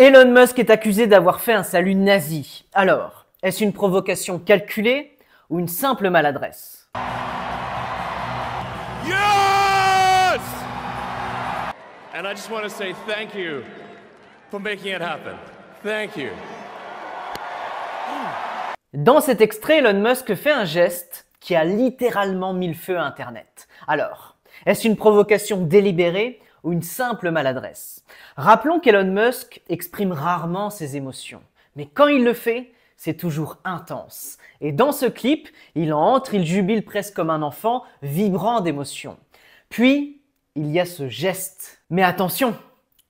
Elon Musk est accusé d'avoir fait un salut nazi. Alors, est-ce une provocation calculée ou une simple maladresse? Yes! And I just want to say thank you for making it happen. Thank you. Dans cet extrait, Elon Musk fait un geste qui a littéralement mis le feu à Internet. Alors, est-ce une provocation délibérée ou une simple maladresse? Rappelons qu'Elon Musk exprime rarement ses émotions, mais quand il le fait, c'est toujours intense. Et dans ce clip, il entre, il jubile presque comme un enfant, vibrant d'émotion. Puis, il y a ce geste. Mais attention,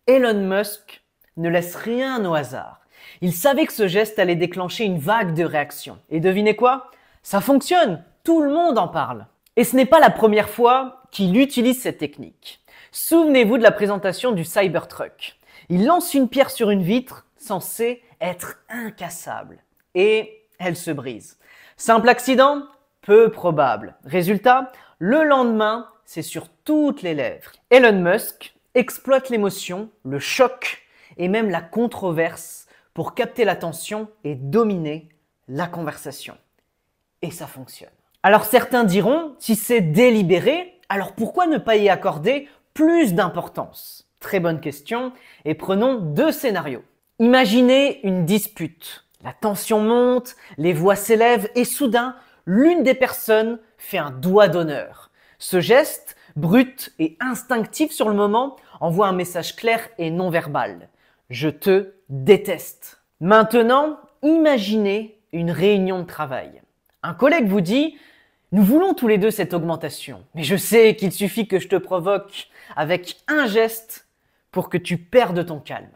Elon Musk ne laisse rien au hasard. Il savait que ce geste allait déclencher une vague de réactions. Et devinez quoi? Ça fonctionne, tout le monde en parle. Et ce n'est pas la première fois qu'il utilise cette technique. Souvenez-vous de la présentation du Cybertruck. Il lance une pierre sur une vitre censée être incassable. Et elle se brise. Simple accident? Peu probable. Résultat, le lendemain, c'est sur toutes les lèvres. Elon Musk exploite l'émotion, le choc et même la controverse pour capter l'attention et dominer la conversation. Et ça fonctionne. Alors certains diront, si c'est délibéré, alors pourquoi ne pas y accorder plus d'importance? Très bonne question, et prenons deux scénarios. Imaginez une dispute. La tension monte, les voix s'élèvent et soudain, l'une des personnes fait un doigt d'honneur. Ce geste, brut et instinctif sur le moment, envoie un message clair et non verbal. Je te déteste. Maintenant, imaginez une réunion de travail. Un collègue vous dit « Nous voulons tous les deux cette augmentation, mais je sais qu'il suffit que je te provoque avec un geste pour que tu perdes ton calme. »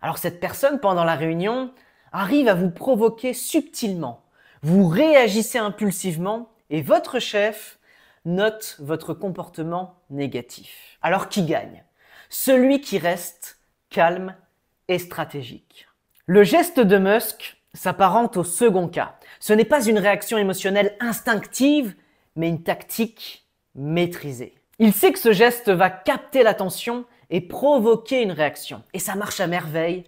Alors cette personne, pendant la réunion, arrive à vous provoquer subtilement. Vous réagissez impulsivement et votre chef note votre comportement négatif. Alors qui gagne? Celui qui reste calme et stratégique. Le geste de Musk s'apparente au second cas. Ce n'est pas une réaction émotionnelle instinctive, mais une tactique maîtrisée. Il sait que ce geste va capter l'attention et provoquer une réaction. Et ça marche à merveille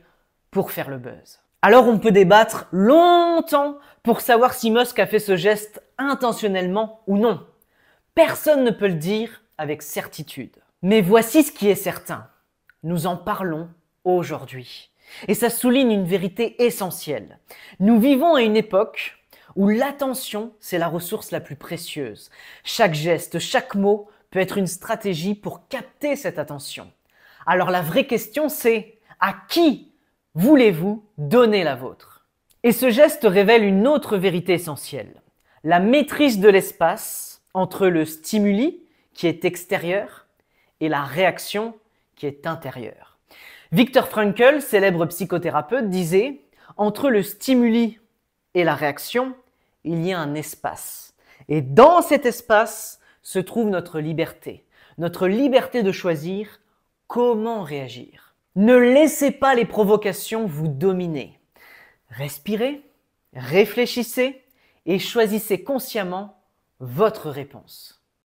pour faire le buzz. Alors on peut débattre longtemps pour savoir si Musk a fait ce geste intentionnellement ou non. Personne ne peut le dire avec certitude. Mais voici ce qui est certain. Nous en parlons aujourd'hui. Et ça souligne une vérité essentielle. Nous vivons à une époque où l'attention, c'est la ressource la plus précieuse. Chaque geste, chaque mot peut être une stratégie pour capter cette attention. Alors la vraie question c'est, à qui voulez-vous donner la vôtre? Et ce geste révèle une autre vérité essentielle. La maîtrise de l'espace entre le stimuli, qui est extérieur, et la réaction, qui est intérieure. Viktor Frankl, célèbre psychothérapeute, disait « Entre le stimuli et la réaction, il y a un espace. Et dans cet espace se trouve notre liberté de choisir comment réagir. Ne laissez pas les provocations vous dominer. Respirez, réfléchissez et choisissez consciemment votre réponse.